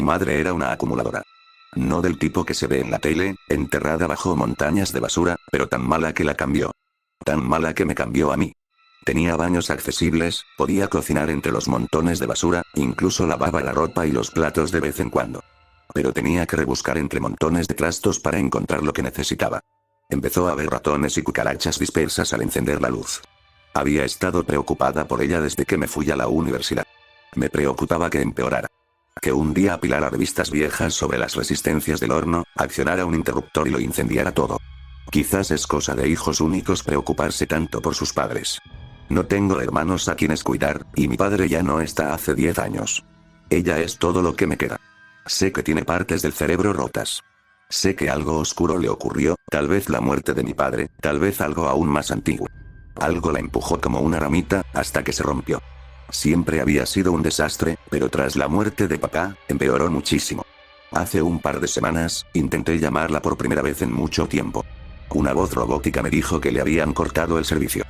madre era una acumuladora. No del tipo que se ve en la tele, enterrada bajo montañas de basura, pero tan mala que la cambió. Tan mala que me cambió a mí. Tenía baños accesibles, podía cocinar entre los montones de basura, incluso lavaba la ropa y los platos de vez en cuando. Pero tenía que rebuscar entre montones de trastos para encontrar lo que necesitaba. Empezó a ver ratones y cucarachas dispersas al encender la luz. Había estado preocupada por ella desde que me fui a la universidad. Me preocupaba que empeorara. Que un día apilara revistas viejas sobre las resistencias del horno, accionara un interruptor y lo incendiara todo. Quizás es cosa de hijos únicos preocuparse tanto por sus padres. No tengo hermanos a quienes cuidar, y mi padre ya no está hace 10 años. Ella es todo lo que me queda. Sé que tiene partes del cerebro rotas. Sé que algo oscuro le ocurrió, tal vez la muerte de mi padre, tal vez algo aún más antiguo. Algo la empujó como una ramita, hasta que se rompió. Siempre había sido un desastre, pero tras la muerte de papá, empeoró muchísimo. Hace un par de semanas, intenté llamarla por primera vez en mucho tiempo. Una voz robótica me dijo que le habían cortado el servicio.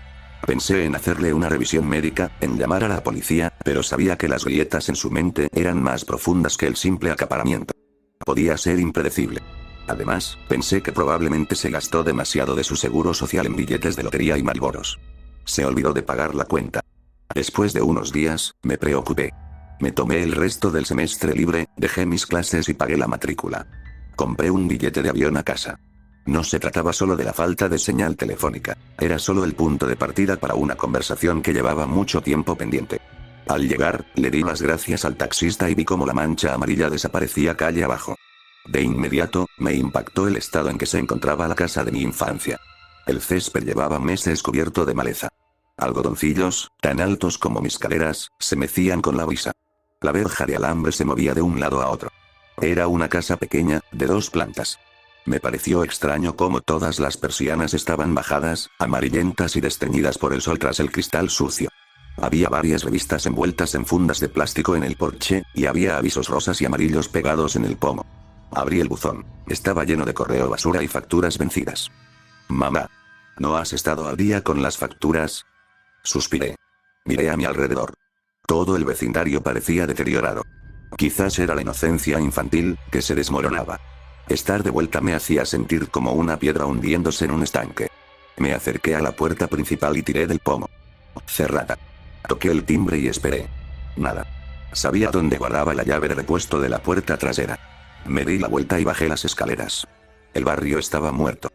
Pensé en hacerle una revisión médica, en llamar a la policía, pero sabía que las grietas en su mente eran más profundas que el simple acaparamiento. Podía ser impredecible. Además, pensé que probablemente se gastó demasiado de su seguro social en billetes de lotería y Marlboros. Se olvidó de pagar la cuenta. Después de unos días, me preocupé. Me tomé el resto del semestre libre, dejé mis clases y pagué la matrícula. Compré un billete de avión a casa. No se trataba solo de la falta de señal telefónica, era solo el punto de partida para una conversación que llevaba mucho tiempo pendiente. Al llegar, le di las gracias al taxista y vi cómo la mancha amarilla desaparecía calle abajo. De inmediato, me impactó el estado en que se encontraba la casa de mi infancia. El césped llevaba meses cubierto de maleza. Algodoncillos, tan altos como mis caderas, se mecían con la brisa. La verja de alambre se movía de un lado a otro. Era una casa pequeña, de 2 plantas. Me pareció extraño cómo todas las persianas estaban bajadas, amarillentas y desteñidas por el sol tras el cristal sucio. Había varias revistas envueltas en fundas de plástico en el porche, y había avisos rosas y amarillos pegados en el pomo. Abrí el buzón. Estaba lleno de correo basura y facturas vencidas. Mamá. ¿No has estado al día con las facturas? Suspiré. Miré a mi alrededor. Todo el vecindario parecía deteriorado. Quizás era la inocencia infantil, que se desmoronaba. Estar de vuelta me hacía sentir como una piedra hundiéndose en un estanque. Me acerqué a la puerta principal y tiré del pomo. Cerrada. Toqué el timbre y esperé. Nada. Sabía dónde guardaba la llave de repuesto de la puerta trasera. Me di la vuelta y bajé las escaleras. El barrio estaba muerto.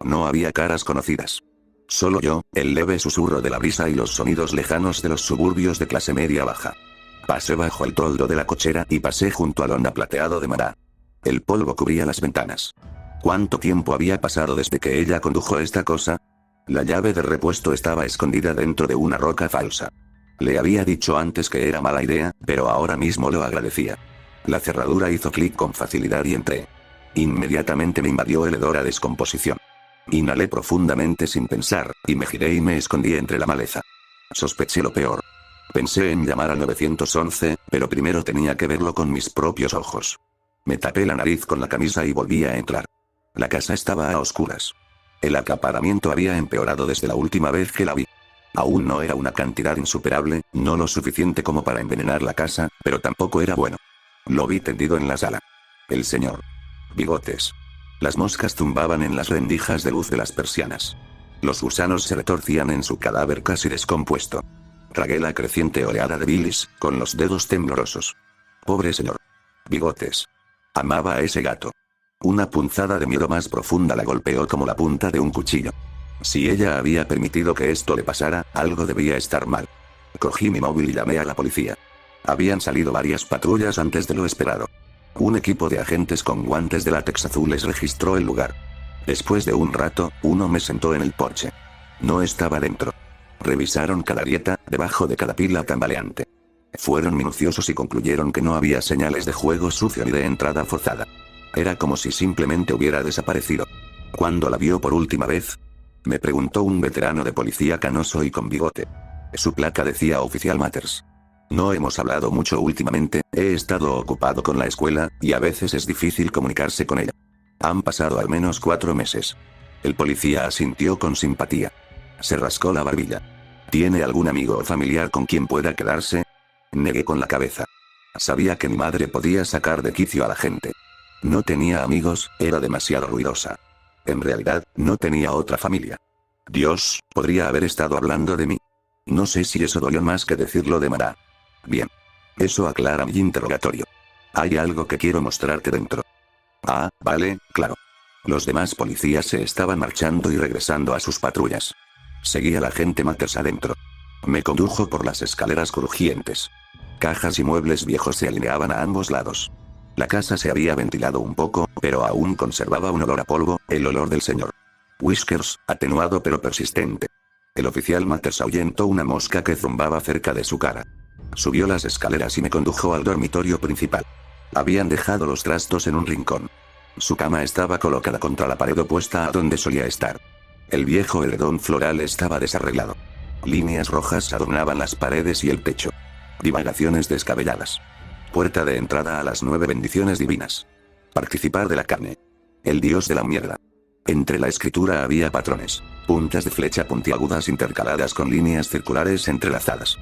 No había caras conocidas. Solo yo, el leve susurro de la brisa y los sonidos lejanos de los suburbios de clase media baja. Pasé bajo el toldo de la cochera y pasé junto al onda plateado de Mara. El polvo cubría las ventanas. ¿Cuánto tiempo había pasado desde que ella condujo esta cosa? La llave de repuesto estaba escondida dentro de una roca falsa. Le había dicho antes que era mala idea, pero ahora mismo lo agradecía. La cerradura hizo clic con facilidad y entré. Inmediatamente me invadió el hedor a descomposición. Inhalé profundamente sin pensar, y me giré y me escondí entre la maleza. Sospeché lo peor. Pensé en llamar al 911, pero primero tenía que verlo con mis propios ojos. Me tapé la nariz con la camisa y volví a entrar. La casa estaba a oscuras. El acaparamiento había empeorado desde la última vez que la vi. Aún no era una cantidad insuperable, no lo suficiente como para envenenar la casa, pero tampoco era bueno. Lo vi tendido en la sala. El señor Bigotes. Las moscas zumbaban en las rendijas de luz de las persianas. Los gusanos se retorcían en su cadáver casi descompuesto. Tragué la creciente oleada de bilis, con los dedos temblorosos. Pobre señor Bigotes. Amaba a ese gato. Una punzada de miedo más profunda la golpeó como la punta de un cuchillo. Si ella había permitido que esto le pasara, algo debía estar mal. Cogí mi móvil y llamé a la policía. Habían salido varias patrullas antes de lo esperado. Un equipo de agentes con guantes de látex azules registró el lugar. Después de un rato, uno me sentó en el porche. No estaba dentro. Revisaron cada grieta, debajo de cada pila tambaleante. Fueron minuciosos y concluyeron que no había señales de juego sucio ni de entrada forzada. Era como si simplemente hubiera desaparecido. ¿Cuándo la vio por última vez? Me preguntó un veterano de policía canoso y con bigote. Su placa decía Oficial Matters. No hemos hablado mucho últimamente, he estado ocupado con la escuela, y a veces es difícil comunicarse con ella. Han pasado al menos 4 meses. El policía asintió con simpatía. Se rascó la barbilla. ¿Tiene algún amigo o familiar con quien pueda quedarse? Negué con la cabeza. Sabía que mi madre podía sacar de quicio a la gente. No tenía amigos, era demasiado ruidosa. En realidad, no tenía otra familia. Dios, podría haber estado hablando de mí. No sé si eso dolió más que decirlo de Mara. Bien. Eso aclara mi interrogatorio. Hay algo que quiero mostrarte dentro. Ah, vale, claro. Los demás policías se estaban marchando y regresando a sus patrullas. Seguí al agente Matters adentro. Me condujo por las escaleras crujientes. Cajas y muebles viejos se alineaban a ambos lados. La casa se había ventilado un poco, pero aún conservaba un olor a polvo, el olor del señor Whiskers, atenuado pero persistente. El oficial Matters ahuyentó una mosca que zumbaba cerca de su cara. Subió las escaleras y me condujo al dormitorio principal. Habían dejado los trastos en un rincón. Su cama estaba colocada contra la pared opuesta a donde solía estar. El viejo edredón floral estaba desarreglado. Líneas rojas adornaban las paredes y el techo. Divagaciones descabelladas. Puerta de entrada a las 9 bendiciones divinas. Participar de la carne. El dios de la mierda. Entre la escritura había patrones. Puntas de flecha puntiagudas intercaladas con líneas circulares entrelazadas.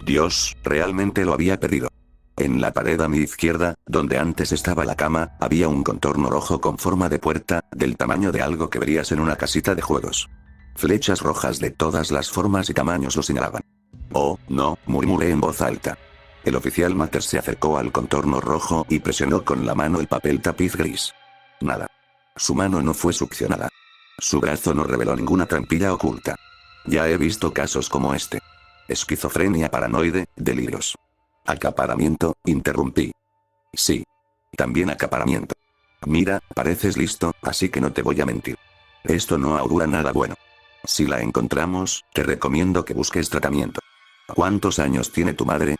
Dios, realmente lo había perdido. En la pared a mi izquierda, donde antes estaba la cama, había un contorno rojo con forma de puerta, del tamaño de algo que verías en una casita de juegos. Flechas rojas de todas las formas y tamaños lo señalaban. Oh, no, murmuré en voz alta. El oficial Matters se acercó al contorno rojo y presionó con la mano el papel tapiz gris. Nada. Su mano no fue succionada. Su brazo no reveló ninguna trampilla oculta. Ya he visto casos como este. Esquizofrenia paranoide, delirios. Acaparamiento, interrumpí. Sí. También acaparamiento. Mira, pareces listo, así que no te voy a mentir. Esto no augura nada bueno. Si la encontramos, te recomiendo que busques tratamiento. ¿Cuántos años tiene tu madre?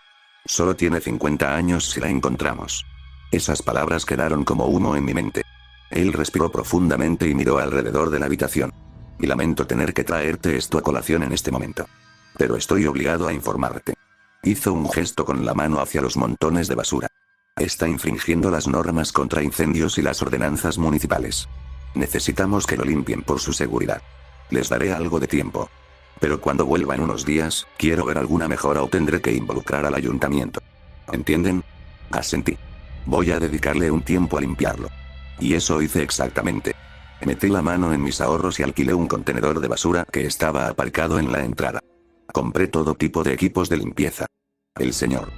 Solo tiene 50 años si la encontramos. Esas palabras quedaron como humo en mi mente. Él respiró profundamente y miró alrededor de la habitación. Y lamento tener que traerte esto a colación en este momento. Pero estoy obligado a informarte. Hizo un gesto con la mano hacia los montones de basura. Está infringiendo las normas contra incendios y las ordenanzas municipales. Necesitamos que lo limpien por su seguridad. Les daré algo de tiempo. Pero cuando vuelva en unos días, quiero ver alguna mejora o tendré que involucrar al ayuntamiento. ¿Entienden? Asentí. Voy a dedicarle un tiempo a limpiarlo. Y eso hice exactamente. Metí la mano en mis ahorros y alquilé un contenedor de basura que estaba aparcado en la entrada. Compré todo tipo de equipos de limpieza. El señor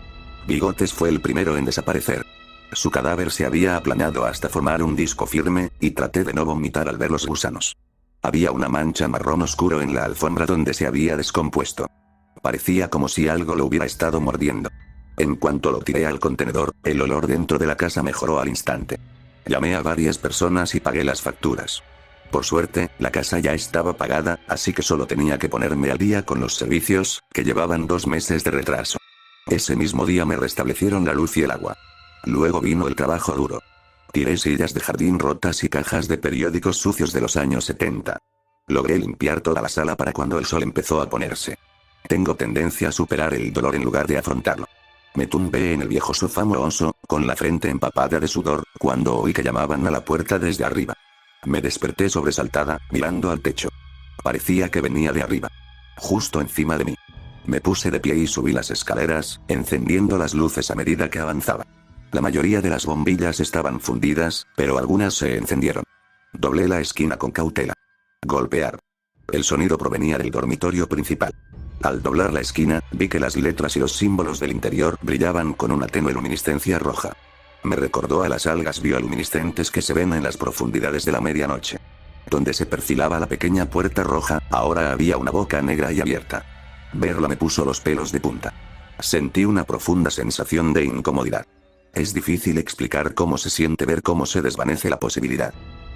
Bigotes fue el primero en desaparecer. Su cadáver se había aplanado hasta formar un disco firme, y traté de no vomitar al ver los gusanos. Había una mancha marrón oscuro en la alfombra donde se había descompuesto. Parecía como si algo lo hubiera estado mordiendo. En cuanto lo tiré al contenedor, el olor dentro de la casa mejoró al instante. Llamé a varias personas y pagué las facturas. Por suerte, la casa ya estaba pagada, así que solo tenía que ponerme al día con los servicios, que llevaban 2 meses de retraso. Ese mismo día me restablecieron la luz y el agua. Luego vino el trabajo duro. Tiré sillas de jardín rotas y cajas de periódicos sucios de los años 70. Logré limpiar toda la sala para cuando el sol empezó a ponerse. Tengo tendencia a superar el dolor en lugar de afrontarlo. Me tumbé en el viejo sofá mohoso, con la frente empapada de sudor, cuando oí que llamaban a la puerta desde arriba. Me desperté sobresaltada, mirando al techo. Parecía que venía de arriba. Justo encima de mí. Me puse de pie y subí las escaleras, encendiendo las luces a medida que avanzaba. La mayoría de las bombillas estaban fundidas, pero algunas se encendieron. Doblé la esquina con cautela. Golpear. El sonido provenía del dormitorio principal. Al doblar la esquina, vi que las letras y los símbolos del interior brillaban con una tenue luminiscencia roja. Me recordó a las algas bioluminiscentes que se ven en las profundidades de la medianoche. Donde se perfilaba la pequeña puerta roja, ahora había una boca negra y abierta. Verla me puso los pelos de punta. Sentí una profunda sensación de incomodidad. Es difícil explicar cómo se siente ver cómo se desvanece la posibilidad.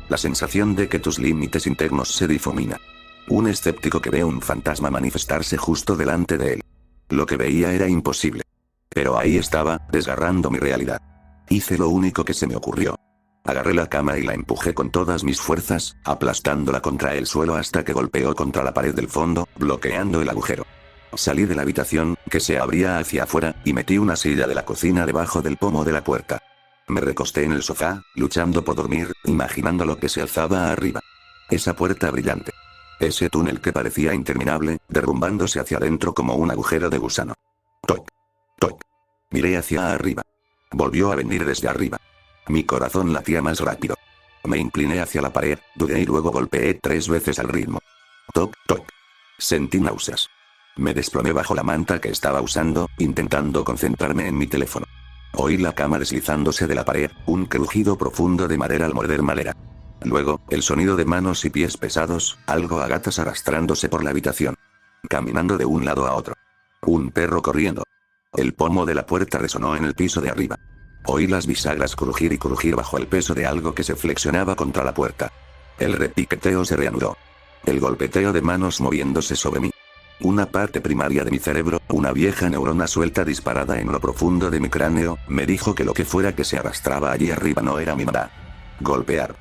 La sensación de que tus límites internos se difuminan. Un escéptico que ve un fantasma manifestarse justo delante de él. Lo que veía era imposible. Pero ahí estaba, desgarrando mi realidad. Hice lo único que se me ocurrió. Agarré la cama y la empujé con todas mis fuerzas, aplastándola contra el suelo hasta que golpeó contra la pared del fondo, bloqueando el agujero. Salí de la habitación, que se abría hacia afuera, y metí una silla de la cocina debajo del pomo de la puerta. Me recosté en el sofá, luchando por dormir, imaginando lo que se alzaba arriba. Esa puerta brillante. Ese túnel que parecía interminable, derrumbándose hacia adentro como un agujero de gusano. Toc. Toc. Miré hacia arriba. Volvió a venir desde arriba. Mi corazón latía más rápido. Me incliné hacia la pared, dudé y luego golpeé 3 veces al ritmo. Toc, toc. Sentí náuseas. Me desplomé bajo la manta que estaba usando, intentando concentrarme en mi teléfono. Oí la cama deslizándose de la pared, un crujido profundo de madera al morder madera. Luego, el sonido de manos y pies pesados, algo a gatas arrastrándose por la habitación. Caminando de un lado a otro. Un perro corriendo. El pomo de la puerta resonó en el piso de arriba. Oí las bisagras crujir y crujir bajo el peso de algo que se flexionaba contra la puerta. El repiqueteo se reanudó. El golpeteo de manos moviéndose sobre mí. Una parte primaria de mi cerebro, una vieja neurona suelta disparada en lo profundo de mi cráneo, me dijo que lo que fuera que se arrastraba allí arriba no era mi mamá. Golpear.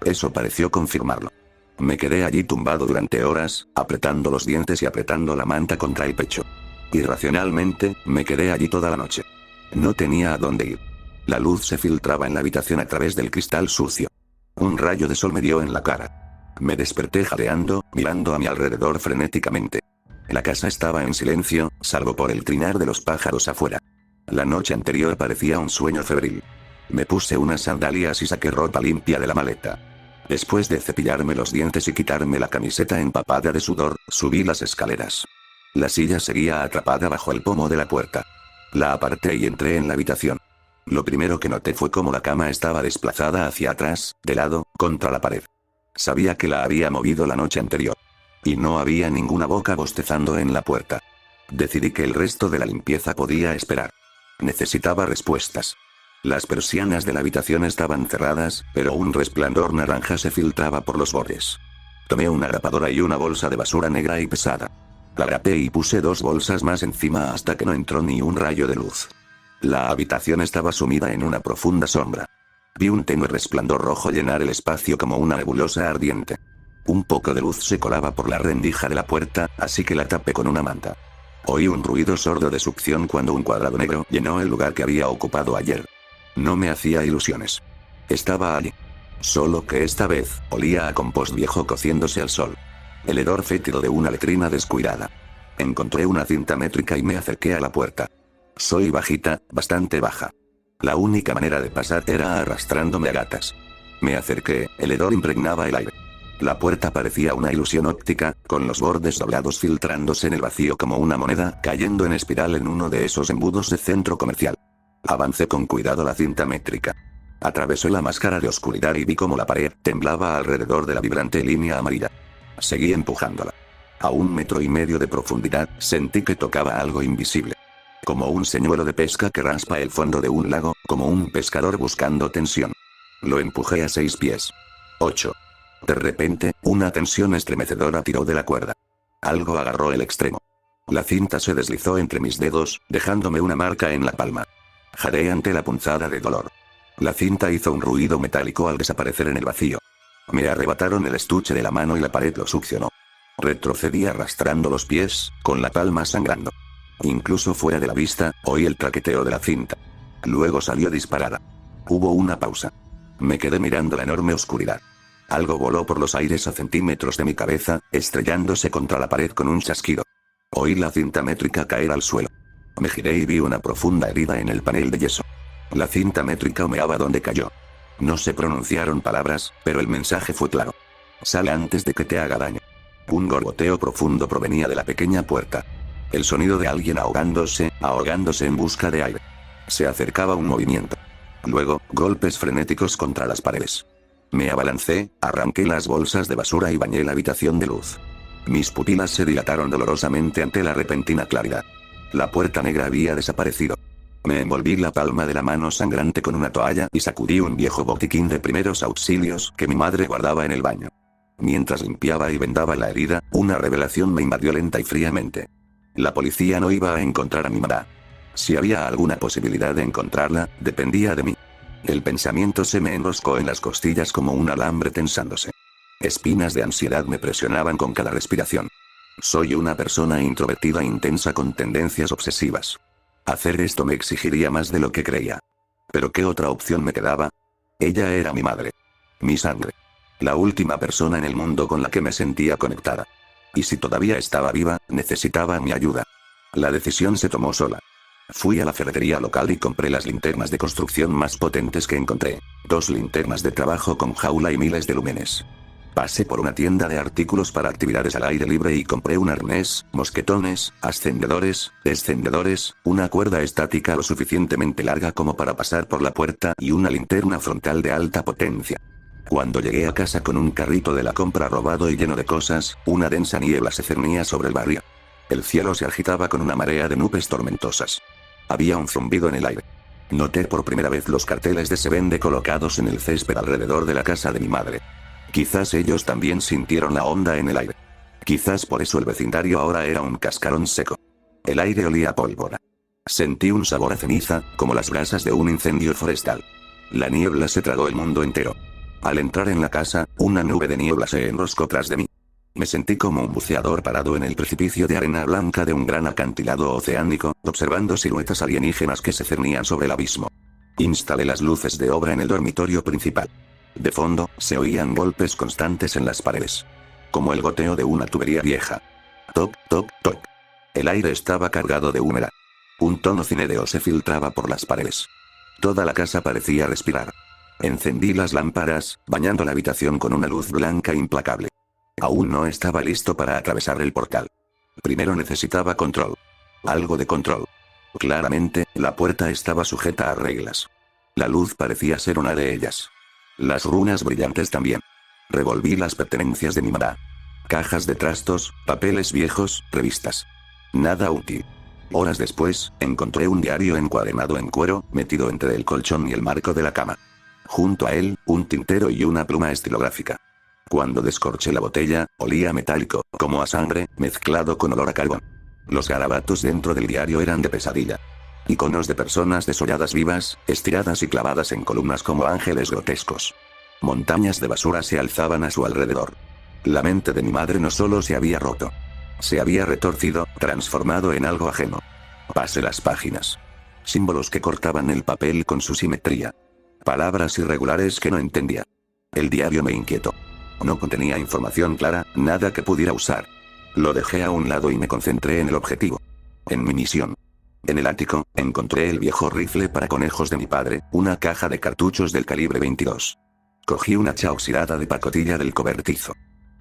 Eso pareció confirmarlo. Me quedé allí tumbado durante horas, apretando los dientes y apretando la manta contra el pecho. Irracionalmente, me quedé allí toda la noche. No tenía a dónde ir. La luz se filtraba en la habitación a través del cristal sucio. Un rayo de sol me dio en la cara. Me desperté jadeando, mirando a mi alrededor frenéticamente. La casa estaba en silencio, salvo por el trinar de los pájaros afuera. La noche anterior parecía un sueño febril. Me puse unas sandalias y saqué ropa limpia de la maleta. Después de cepillarme los dientes y quitarme la camiseta empapada de sudor, subí las escaleras. La silla seguía atrapada bajo el pomo de la puerta. La aparté y entré en la habitación. Lo primero que noté fue cómo la cama estaba desplazada hacia atrás, de lado, contra la pared. Sabía que la había movido la noche anterior. Y no había ninguna boca bostezando en la puerta. Decidí que el resto de la limpieza podía esperar. Necesitaba respuestas. Las persianas de la habitación estaban cerradas, pero un resplandor naranja se filtraba por los bordes. Tomé una grapadora y una bolsa de basura negra y pesada. La grapé y puse 2 bolsas más encima hasta que no entró ni un rayo de luz. La habitación estaba sumida en una profunda sombra. Vi un tenue resplandor rojo llenar el espacio como una nebulosa ardiente. Un poco de luz se colaba por la rendija de la puerta, así que la tapé con una manta. Oí un ruido sordo de succión cuando un cuadrado negro llenó el lugar que había ocupado ayer. No me hacía ilusiones. Estaba allí. Solo que esta vez, olía a compost viejo cociéndose al sol. El hedor fétido de una letrina descuidada. Encontré una cinta métrica y me acerqué a la puerta. Soy bajita, bastante baja. La única manera de pasar era arrastrándome a gatas. Me acerqué, el hedor impregnaba el aire. La puerta parecía una ilusión óptica, con los bordes doblados filtrándose en el vacío como una moneda cayendo en espiral en uno de esos embudos de centro comercial. Avancé con cuidado la cinta métrica. Atravesé la máscara de oscuridad y vi cómo la pared temblaba alrededor de la vibrante línea amarilla. Seguí empujándola. A 1,5 metros de profundidad, sentí que tocaba algo invisible. Como un señuelo de pesca que raspa el fondo de un lago, como un pescador buscando tensión. Lo empujé a 6 pies. 8. De repente, una tensión estremecedora tiró de la cuerda. Algo agarró el extremo. La cinta se deslizó entre mis dedos, dejándome una marca en la palma. Jadeé ante la punzada de dolor. La cinta hizo un ruido metálico al desaparecer en el vacío. Me arrebataron el estuche de la mano y la pared lo succionó. Retrocedí arrastrando los pies, con la palma sangrando. Incluso fuera de la vista, oí el traqueteo de la cinta. Luego salió disparada. Hubo una pausa. Me quedé mirando la enorme oscuridad. Algo voló por los aires a centímetros de mi cabeza, estrellándose contra la pared con un chasquido. Oí la cinta métrica caer al suelo. Me giré y vi una profunda herida en el panel de yeso. La cinta métrica humeaba donde cayó. No se pronunciaron palabras, pero el mensaje fue claro. Sal antes de que te haga daño. Un gorboteo profundo provenía de la pequeña puerta. El sonido de alguien ahogándose en busca de aire. Se acercaba un movimiento. Luego, golpes frenéticos contra las paredes. Me abalancé, arranqué las bolsas de basura y bañé la habitación de luz. Mis pupilas se dilataron dolorosamente ante la repentina claridad. La puerta negra había desaparecido. Me envolví la palma de la mano sangrante con una toalla y sacudí un viejo botiquín de primeros auxilios que mi madre guardaba en el baño. Mientras limpiaba y vendaba la herida, una revelación me invadió lenta y fríamente. La policía no iba a encontrar a mi mamá. Si había alguna posibilidad de encontrarla, dependía de mí. El pensamiento se me enroscó en las costillas como un alambre tensándose. Espinas de ansiedad me presionaban con cada respiración. Soy una persona introvertida e intensa con tendencias obsesivas. Hacer esto me exigiría más de lo que creía. ¿Pero qué otra opción me quedaba? Ella era mi madre. Mi sangre. La última persona en el mundo con la que me sentía conectada. Y si todavía estaba viva, necesitaba mi ayuda. La decisión se tomó sola. Fui a la ferretería local y compré las linternas de construcción más potentes que encontré. 2 linternas de trabajo con jaula y miles de lúmenes. Pasé por una tienda de artículos para actividades al aire libre y compré un arnés, mosquetones, ascendedores, descendedores, una cuerda estática lo suficientemente larga como para pasar por la puerta y una linterna frontal de alta potencia. Cuando llegué a casa con un carrito de la compra robado y lleno de cosas, una densa niebla se cernía sobre el barrio. El cielo se agitaba con una marea de nubes tormentosas. Había un zumbido en el aire. Noté por primera vez los carteles de Se Vende colocados en el césped alrededor de la casa de mi madre. Quizás ellos también sintieron la onda en el aire. Quizás por eso el vecindario ahora era un cascarón seco. El aire olía a pólvora. Sentí un sabor a ceniza, como las brasas de un incendio forestal. La niebla se tragó el mundo entero. Al entrar en la casa, una nube de niebla se enroscó tras de mí. Me sentí como un buceador parado en el precipicio de arena blanca de un gran acantilado oceánico, observando siluetas alienígenas que se cernían sobre el abismo. Instalé las luces de obra en el dormitorio principal. De fondo, se oían golpes constantes en las paredes. Como el goteo de una tubería vieja. Toc, toc, toc. El aire estaba cargado de humedad. Un tono cinédeo se filtraba por las paredes. Toda la casa parecía respirar. Encendí las lámparas, bañando la habitación con una luz blanca implacable. Aún no estaba listo para atravesar el portal. Primero necesitaba control. Algo de control. Claramente, la puerta estaba sujeta a reglas. La luz parecía ser una de ellas. Las runas brillantes también. Revolví las pertenencias de mi mamá. Cajas de trastos, papeles viejos, revistas. Nada útil. Horas después, encontré un diario encuadernado en cuero, metido entre el colchón y el marco de la cama. Junto a él, un tintero y una pluma estilográfica. Cuando descorché la botella, olía metálico, como a sangre, mezclado con olor a carbón. Los garabatos dentro del diario eran de pesadilla. Iconos de personas desolladas vivas, estiradas y clavadas en columnas como ángeles grotescos. Montañas de basura se alzaban a su alrededor. La mente de mi madre no solo se había roto. Se había retorcido, transformado en algo ajeno. Pasé las páginas. Símbolos que cortaban el papel con su simetría. Palabras irregulares que no entendía. El diario me inquietó. No contenía información clara, nada que pudiera usar. Lo dejé a un lado y me concentré en el objetivo. En mi misión. En el ático, encontré el viejo rifle para conejos de mi padre, una caja de cartuchos del calibre 22. Cogí una hacha oxidada de pacotilla del cobertizo.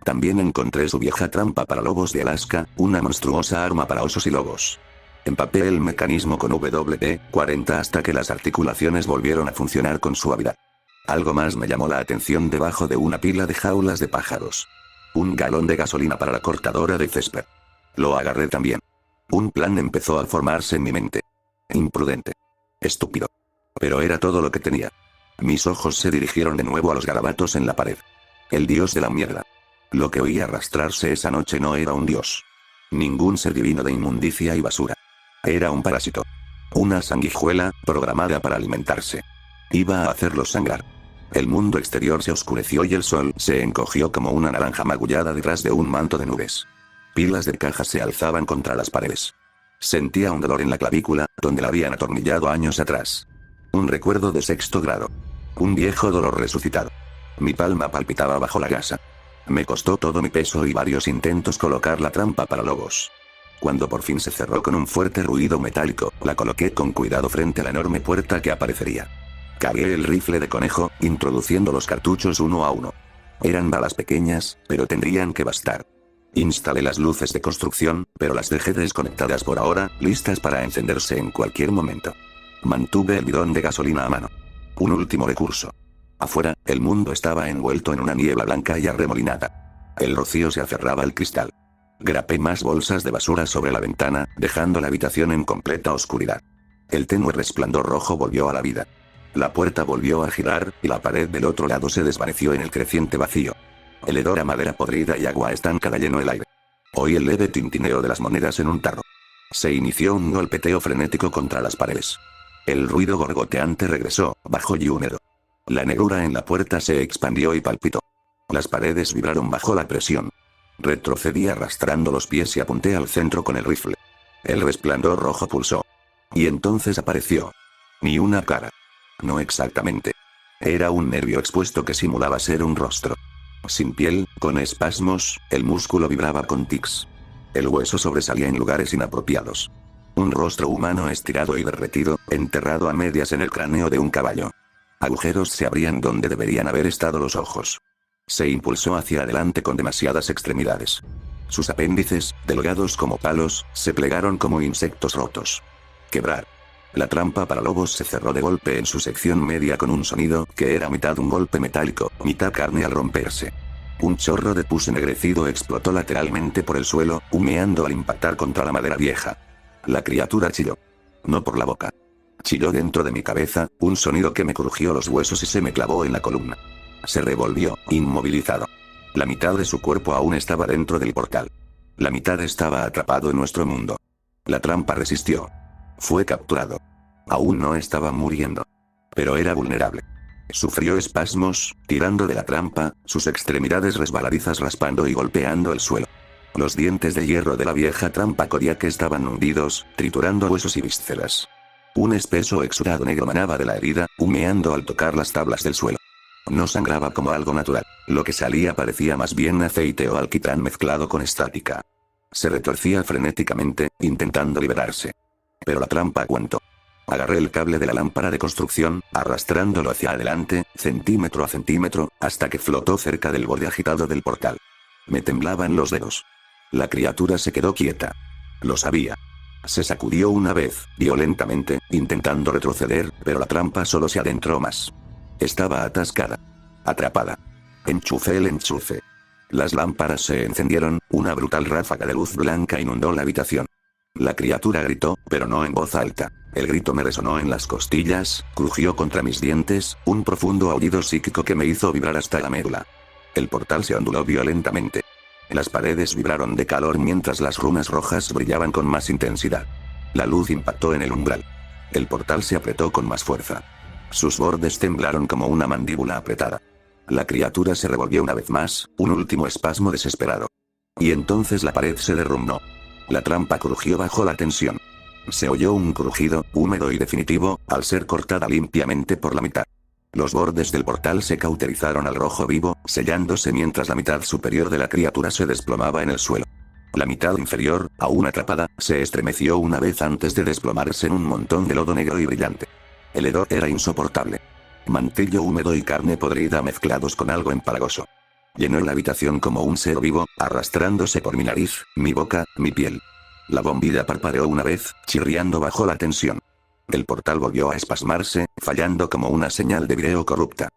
También encontré su vieja trampa para lobos de Alaska, una monstruosa arma para osos y lobos. Empapé el mecanismo con WD-40 hasta que las articulaciones volvieron a funcionar con suavidad. Algo más me llamó la atención debajo de una pila de jaulas de pájaros. Un galón de gasolina para la cortadora de césped. Lo agarré también. Un plan empezó a formarse en mi mente. Imprudente. Estúpido. Pero era todo lo que tenía. Mis ojos se dirigieron de nuevo a los garabatos en la pared. El dios de la mierda. Lo que oí arrastrarse esa noche no era un dios. Ningún ser divino de inmundicia y basura. Era un parásito. Una sanguijuela, programada para alimentarse. Iba a hacerlos sangrar. El mundo exterior se oscureció y el sol se encogió como una naranja magullada detrás de un manto de nubes. Pilas de cajas se alzaban contra las paredes. Sentía un dolor en la clavícula, donde la habían atornillado años atrás. Un recuerdo de 6º grado. Un viejo dolor resucitado. Mi palma palpitaba bajo la gasa. Me costó todo mi peso y varios intentos colocar la trampa para lobos. Cuando por fin se cerró con un fuerte ruido metálico, la coloqué con cuidado frente a la enorme puerta que aparecería. Cargué el rifle de conejo, introduciendo los cartuchos uno a uno. Eran balas pequeñas, pero tendrían que bastar. Instalé las luces de construcción, pero las dejé desconectadas por ahora, listas para encenderse en cualquier momento. Mantuve el bidón de gasolina a mano. Un último recurso. Afuera, el mundo estaba envuelto en una niebla blanca y arremolinada. El rocío se aferraba al cristal. Grapé más bolsas de basura sobre la ventana, dejando la habitación en completa oscuridad. El tenue resplandor rojo volvió a la vida. La puerta volvió a girar, y la pared del otro lado se desvaneció en el creciente vacío. El hedor a madera podrida y agua estancada llenó el aire. Oí el leve tintineo de las monedas en un tarro. Se inició un golpeteo frenético contra las paredes. El ruido gorgoteante regresó, bajo y húmedo. La negrura en la puerta se expandió y palpitó. Las paredes vibraron bajo la presión. Retrocedí arrastrando los pies y apunté al centro con el rifle. El resplandor rojo pulsó. Y entonces apareció. Ni una cara. No exactamente. Era un nervio expuesto que simulaba ser un rostro. Sin piel, con espasmos, el músculo vibraba con tics. El hueso sobresalía en lugares inapropiados. Un rostro humano estirado y derretido, enterrado a medias en el cráneo de un caballo. Agujeros se abrían donde deberían haber estado los ojos. Se impulsó hacia adelante con demasiadas extremidades. Sus apéndices, delgados como palos, se plegaron como insectos rotos. Quebrar. La trampa para lobos se cerró de golpe en su sección media con un sonido que era mitad un golpe metálico, mitad carne al romperse. Un chorro de pus ennegrecido explotó lateralmente por el suelo, humeando al impactar contra la madera vieja. La criatura chilló. No por la boca. Chilló dentro de mi cabeza, un sonido que me crujió los huesos y se me clavó en la columna. Se revolvió, inmovilizado. La mitad de su cuerpo aún estaba dentro del portal. La mitad estaba atrapado en nuestro mundo. La trampa resistió. Fue capturado. Aún no estaba muriendo. Pero era vulnerable. Sufrió espasmos, tirando de la trampa, sus extremidades resbaladizas raspando y golpeando el suelo. Los dientes de hierro de la vieja trampa Kodiak estaban hundidos, triturando huesos y vísceras. Un espeso exudado negro manaba de la herida, humeando al tocar las tablas del suelo. No sangraba como algo natural. Lo que salía parecía más bien aceite o alquitrán mezclado con estática. Se retorcía frenéticamente, intentando liberarse. Pero la trampa aguantó. Agarré el cable de la lámpara de construcción, arrastrándolo hacia adelante, centímetro a centímetro, hasta que flotó cerca del borde agitado del portal. Me temblaban los dedos. La criatura se quedó quieta. Lo sabía. Se sacudió una vez, violentamente, intentando retroceder, pero la trampa solo se adentró más. Estaba atascada. Atrapada. Enchufé el enchufe. Las lámparas se encendieron, una brutal ráfaga de luz blanca inundó la habitación. La criatura gritó, pero no en voz alta. El grito me resonó en las costillas, crujió contra mis dientes, un profundo aullido psíquico que me hizo vibrar hasta la médula. El portal se onduló violentamente. Las paredes vibraron de calor mientras las runas rojas brillaban con más intensidad. La luz impactó en el umbral. El portal se apretó con más fuerza. Sus bordes temblaron como una mandíbula apretada. La criatura se revolvió una vez más, un último espasmo desesperado. Y entonces la pared se derrumbó. La trampa crujió bajo la tensión. Se oyó un crujido, húmedo y definitivo, al ser cortada limpiamente por la mitad. Los bordes del portal se cauterizaron al rojo vivo, sellándose mientras la mitad superior de la criatura se desplomaba en el suelo. La mitad inferior, aún atrapada, se estremeció una vez antes de desplomarse en un montón de lodo negro y brillante. El hedor era insoportable. Mantillo húmedo y carne podrida mezclados con algo empalagoso. Llenó la habitación como un ser vivo, arrastrándose por mi nariz, mi boca, mi piel. La bombilla parpadeó una vez, chirriando bajo la tensión. El portal volvió a espasmarse, fallando como una señal de video corrupta.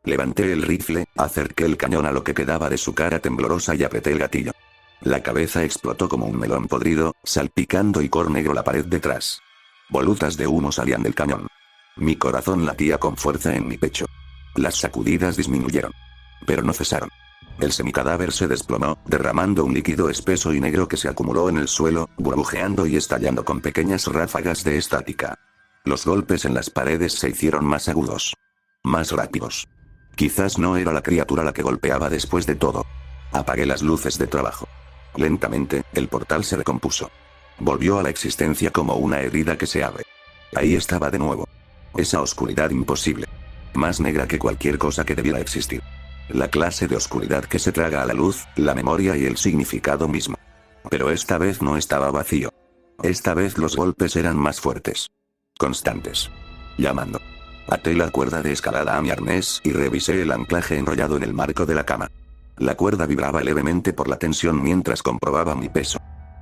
Levanté el rifle, acerqué el cañón a lo que quedaba de su cara temblorosa y apreté el gatillo. La cabeza explotó como un melón podrido, salpicando icor negro la pared detrás. Volutas de humo salían del cañón. Mi corazón latía con fuerza en mi pecho. Las sacudidas disminuyeron. Pero no cesaron. El semicadáver se desplomó, derramando un líquido espeso y negro que se acumuló en el suelo, burbujeando y estallando con pequeñas ráfagas de estática. Los golpes en las paredes se hicieron más agudos. Más rápidos. Quizás no era la criatura la que golpeaba después de todo. Apagué las luces de trabajo. Lentamente, el portal se recompuso. Volvió a la existencia como una herida que se abre. Ahí estaba de nuevo. Esa oscuridad imposible. Más negra que cualquier cosa que debiera existir. La clase de oscuridad que se traga a la luz, la memoria y el significado mismo. Pero esta vez no estaba vacío. Esta vez los golpes eran más fuertes. Constantes. Llamando. Até la cuerda de escalada a mi arnés y revisé el anclaje enrollado en el marco de la cama. La cuerda vibraba levemente por la tensión mientras comprobaba mi peso.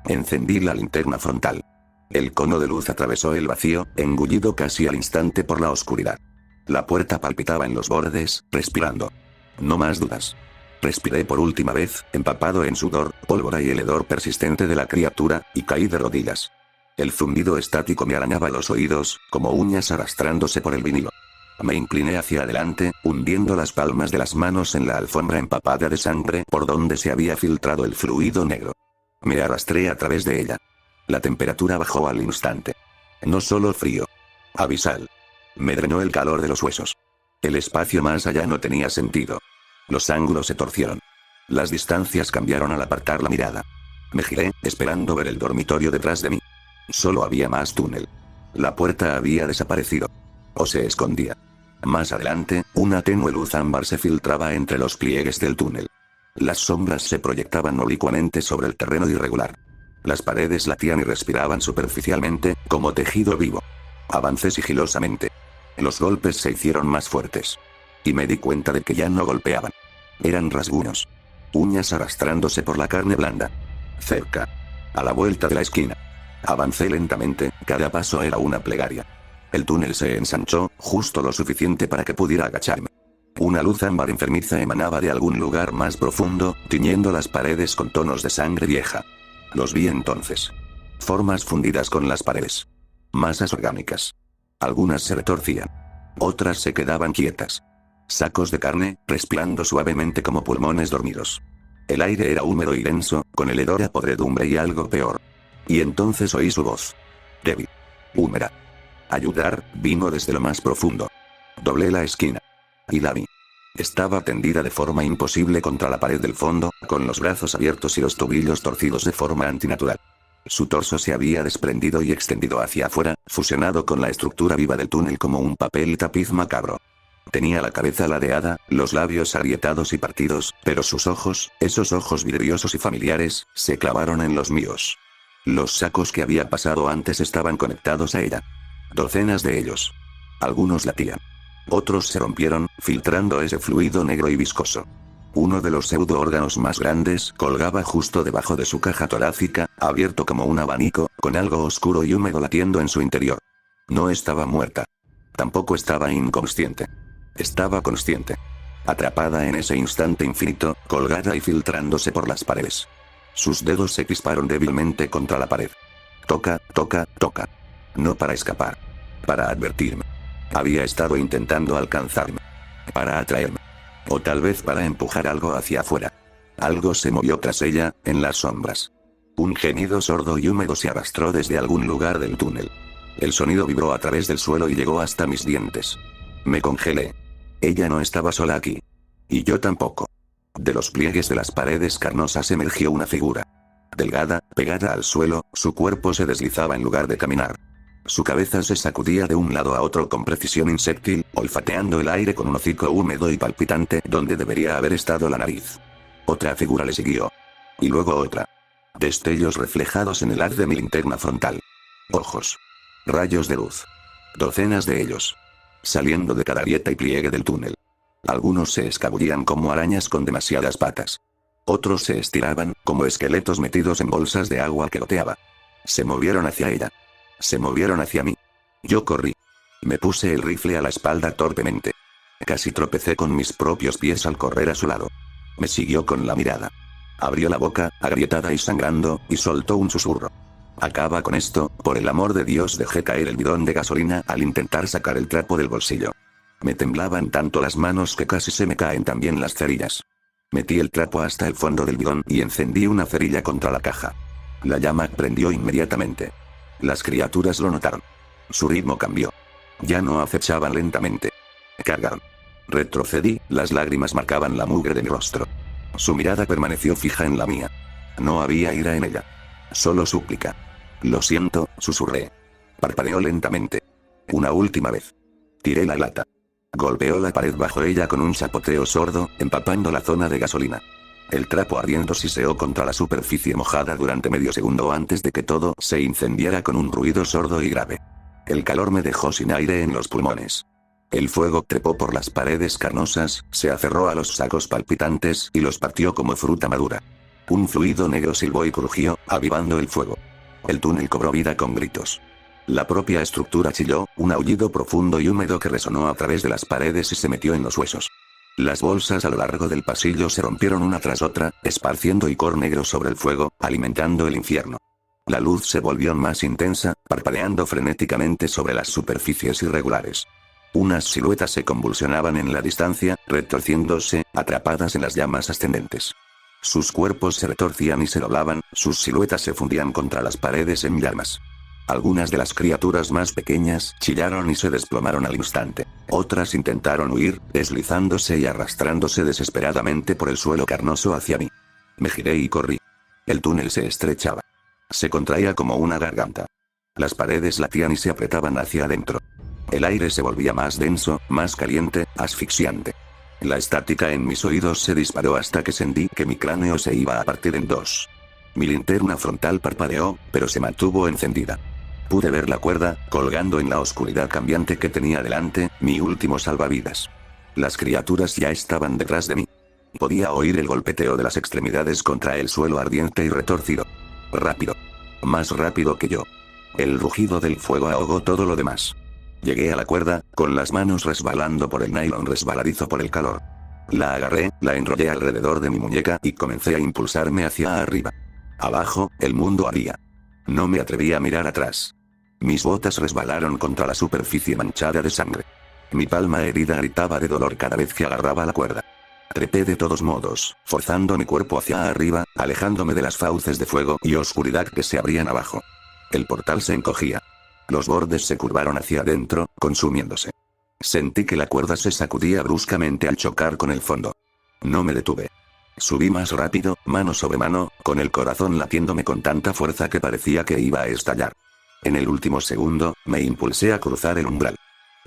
Encendí la linterna frontal. El cono de luz atravesó el vacío, engullido casi al instante por la oscuridad. La puerta palpitaba en los bordes, respirando. No más dudas. Respiré por última vez, empapado en sudor, pólvora y el hedor persistente de la criatura, y caí de rodillas. El zumbido estático me arañaba los oídos, como uñas arrastrándose por el vinilo. Me incliné hacia adelante, hundiendo las palmas de las manos en la alfombra empapada de sangre por donde se había filtrado el fluido negro. Me arrastré a través de ella. La temperatura bajó al instante. No solo frío. Abisal. Me drenó el calor de los huesos. El espacio más allá no tenía sentido. Los ángulos se torcieron. Las distancias cambiaron al apartar la mirada. Me giré, esperando ver el dormitorio detrás de mí. Solo había más túnel. La puerta había desaparecido. O se escondía. Más adelante, una tenue luz ámbar se filtraba entre los pliegues del túnel. Las sombras se proyectaban oblicuamente sobre el terreno irregular. Las paredes latían y respiraban superficialmente, como tejido vivo. Avancé sigilosamente. Los golpes se hicieron más fuertes. Y me di cuenta de que ya no golpeaban. Eran rasguños. Uñas arrastrándose por la carne blanda. Cerca. A la vuelta de la esquina. Avancé lentamente, cada paso era una plegaria. El túnel se ensanchó, justo lo suficiente para que pudiera agacharme. Una luz ámbar enfermiza emanaba de algún lugar más profundo, tiñendo las paredes con tonos de sangre vieja. Los vi entonces. Formas fundidas con las paredes. Masas orgánicas. Algunas se retorcían. Otras se quedaban quietas. Sacos de carne, respirando suavemente como pulmones dormidos. El aire era húmedo y denso, con el hedor a podredumbre y algo peor. Y entonces oí su voz. Débil. Húmeda. Ayudar, vino desde lo más profundo. Doblé la esquina. Y la vi. Estaba tendida de forma imposible contra la pared del fondo, con los brazos abiertos y los tobillos torcidos de forma antinatural. Su torso se había desprendido y extendido hacia afuera, fusionado con la estructura viva del túnel como un papel tapiz macabro. Tenía la cabeza ladeada, los labios agrietados y partidos, pero sus ojos, esos ojos vidriosos y familiares, se clavaron en los míos. Los sacos que había pasado antes estaban conectados a ella. Docenas de ellos. Algunos latían. Otros se rompieron, filtrando ese fluido negro y viscoso. Uno de los pseudo-órganos más grandes colgaba justo debajo de su caja torácica, abierto como un abanico, con algo oscuro y húmedo latiendo en su interior. No estaba muerta. Tampoco estaba inconsciente. Estaba consciente. Atrapada en ese instante infinito, colgada y filtrándose por las paredes. Sus dedos se crisparon débilmente contra la pared. Toca, toca, toca. No para escapar. Para advertirme. Había estado intentando alcanzarme. Para atraerme. O tal vez para empujar algo hacia afuera. Algo se movió tras ella, en las sombras. Un gemido sordo y húmedo se arrastró desde algún lugar del túnel. El sonido vibró a través del suelo y llegó hasta mis dientes. Me congelé. Ella no estaba sola aquí. Y yo tampoco. De los pliegues de las paredes carnosas emergió una figura. Delgada, pegada al suelo, su cuerpo se deslizaba en lugar de caminar. Su cabeza se sacudía de un lado a otro con precisión insectil, olfateando el aire con un hocico húmedo y palpitante donde debería haber estado la nariz. Otra figura le siguió. Y luego otra. Destellos reflejados en el haz de mi linterna frontal. Ojos. Rayos de luz. Docenas de ellos. Saliendo de cada grieta y pliegue del túnel. Algunos se escabullían como arañas con demasiadas patas. Otros se estiraban, como esqueletos metidos en bolsas de agua que goteaba. Se movieron hacia ella. Se movieron hacia mí. Yo corrí. Me puse el rifle a la espalda torpemente. Casi tropecé con mis propios pies al correr a su lado. Me siguió con la mirada. Abrió la boca, agrietada y sangrando, y soltó un susurro. Acaba con esto, por el amor de Dios. Dejé caer el bidón de gasolina al intentar sacar el trapo del bolsillo. Me temblaban tanto las manos que casi se me caen también las cerillas. Metí el trapo hasta el fondo del bidón y encendí una cerilla contra la caja. La llama prendió inmediatamente. Las criaturas lo notaron. Su ritmo cambió. Ya no acechaban lentamente. Cargaron. Retrocedí, las lágrimas marcaban la mugre de mi rostro. Su mirada permaneció fija en la mía. No había ira en ella. Solo súplica. Lo siento, susurré. Parpadeó lentamente. Una última vez. Tiré la lata. Golpeó la pared bajo ella con un chapoteo sordo, empapando la zona de gasolina. El trapo ardiendo siseó contra la superficie mojada durante medio segundo antes de que todo se incendiara con un ruido sordo y grave. El calor me dejó sin aire en los pulmones. El fuego trepó por las paredes carnosas, se aferró a los sacos palpitantes y los partió como fruta madura. Un fluido negro silbó y crujió, avivando el fuego. El túnel cobró vida con gritos. La propia estructura chilló, un aullido profundo y húmedo que resonó a través de las paredes y se metió en los huesos. Las bolsas a lo largo del pasillo se rompieron una tras otra, esparciendo icor negro sobre el fuego, alimentando el infierno. La luz se volvió más intensa, parpadeando frenéticamente sobre las superficies irregulares. Unas siluetas se convulsionaban en la distancia, retorciéndose, atrapadas en las llamas ascendentes. Sus cuerpos se retorcían y se doblaban, sus siluetas se fundían contra las paredes en llamas. Algunas de las criaturas más pequeñas chillaron y se desplomaron al instante. Otras intentaron huir, deslizándose y arrastrándose desesperadamente por el suelo carnoso hacia mí. Me giré y corrí. El túnel se estrechaba. Se contraía como una garganta. Las paredes latían y se apretaban hacia adentro. El aire se volvía más denso, más caliente, asfixiante. La estática en mis oídos se disparó hasta que sentí que mi cráneo se iba a partir en dos. Mi linterna frontal parpadeó, pero se mantuvo encendida. Pude ver la cuerda, colgando en la oscuridad cambiante que tenía delante, mi último salvavidas. Las criaturas ya estaban detrás de mí. Podía oír el golpeteo de las extremidades contra el suelo ardiente y retorcido. Rápido. Más rápido que yo. El rugido del fuego ahogó todo lo demás. Llegué a la cuerda, con las manos resbalando por el nylon resbaladizo por el calor. La agarré, la enrollé alrededor de mi muñeca y comencé a impulsarme hacia arriba. Abajo, el mundo ardía. No me atreví a mirar atrás. Mis botas resbalaron contra la superficie manchada de sangre. Mi palma herida gritaba de dolor cada vez que agarraba la cuerda. Trepé de todos modos, forzando mi cuerpo hacia arriba, alejándome de las fauces de fuego y oscuridad que se abrían abajo. El portal se encogía. Los bordes se curvaron hacia adentro, consumiéndose. Sentí que la cuerda se sacudía bruscamente al chocar con el fondo. No me detuve. Subí más rápido, mano sobre mano, con el corazón latiéndome con tanta fuerza que parecía que iba a estallar. En el último segundo, me impulsé a cruzar el umbral.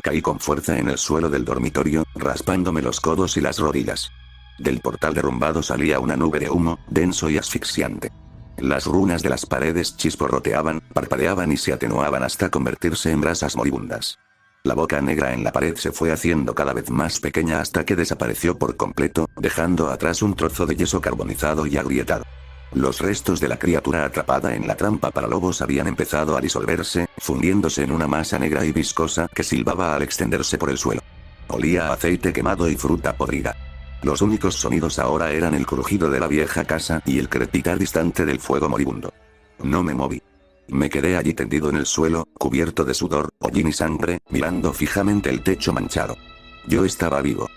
Caí con fuerza en el suelo del dormitorio, raspándome los codos y las rodillas. Del portal derrumbado salía una nube de humo, denso y asfixiante. Las runas de las paredes chisporroteaban, parpadeaban y se atenuaban hasta convertirse en brasas moribundas. La boca negra en la pared se fue haciendo cada vez más pequeña hasta que desapareció por completo, dejando atrás un trozo de yeso carbonizado y agrietado. Los restos de la criatura atrapada en la trampa para lobos habían empezado a disolverse, fundiéndose en una masa negra y viscosa que silbaba al extenderse por el suelo. Olía a aceite quemado y fruta podrida. Los únicos sonidos ahora eran el crujido de la vieja casa y el crepitar distante del fuego moribundo. No me moví. Me quedé allí tendido en el suelo, cubierto de sudor, hollín y sangre, mirando fijamente el techo manchado. Yo estaba vivo.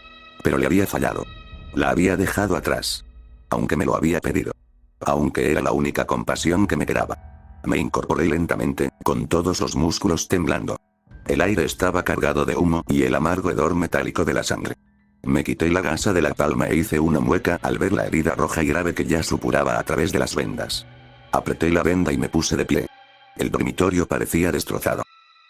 Pero le había fallado. La había dejado atrás. Aunque me lo había pedido. Aunque era la única compasión que me quedaba. Me incorporé lentamente, con todos los músculos temblando. El aire estaba cargado de humo y el amargo hedor metálico de la sangre. Me quité la gasa de la palma e hice una mueca al ver la herida roja y grave que ya supuraba a través de las vendas. Apreté la venda y me puse de pie. El dormitorio parecía destrozado.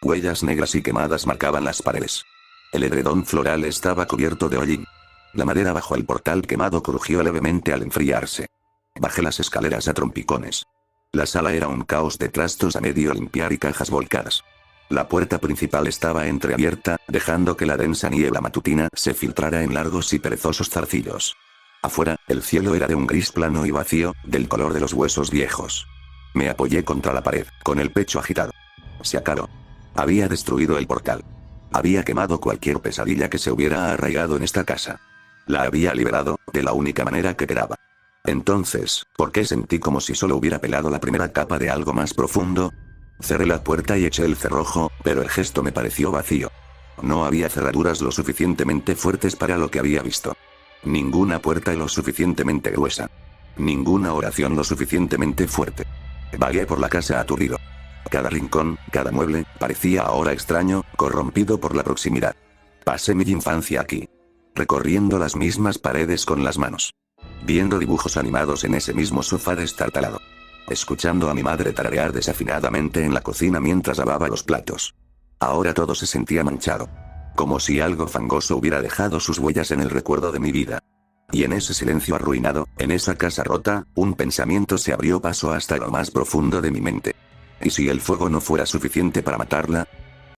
Huellas negras y quemadas marcaban las paredes. El edredón floral estaba cubierto de hollín. La madera bajo el portal quemado crujió levemente al enfriarse. Bajé las escaleras a trompicones. La sala era un caos de trastos a medio limpiar y cajas volcadas. La puerta principal estaba entreabierta, dejando que la densa niebla matutina se filtrara en largos y perezosos zarcillos. Afuera, el cielo era de un gris plano y vacío, del color de los huesos viejos. Me apoyé contra la pared, con el pecho agitado. Se acabó. Había destruido el portal. Había quemado cualquier pesadilla que se hubiera arraigado en esta casa. La había liberado, de la única manera que quedaba. Entonces, ¿por qué sentí como si solo hubiera pelado la primera capa de algo más profundo? Cerré la puerta y eché el cerrojo, pero el gesto me pareció vacío. No había cerraduras lo suficientemente fuertes para lo que había visto. Ninguna puerta lo suficientemente gruesa. Ninguna oración lo suficientemente fuerte. Vagué por la casa aturdido. Cada rincón, cada mueble, parecía ahora extraño, corrompido por la proximidad. Pasé mi infancia aquí. Recorriendo las mismas paredes con las manos. Viendo dibujos animados en ese mismo sofá destartalado. Escuchando a mi madre tararear desafinadamente en la cocina mientras lavaba los platos. Ahora todo se sentía manchado. Como si algo fangoso hubiera dejado sus huellas en el recuerdo de mi vida. Y en ese silencio arruinado, en esa casa rota, un pensamiento se abrió paso hasta lo más profundo de mi mente. ¿Y si el fuego no fuera suficiente para matarla?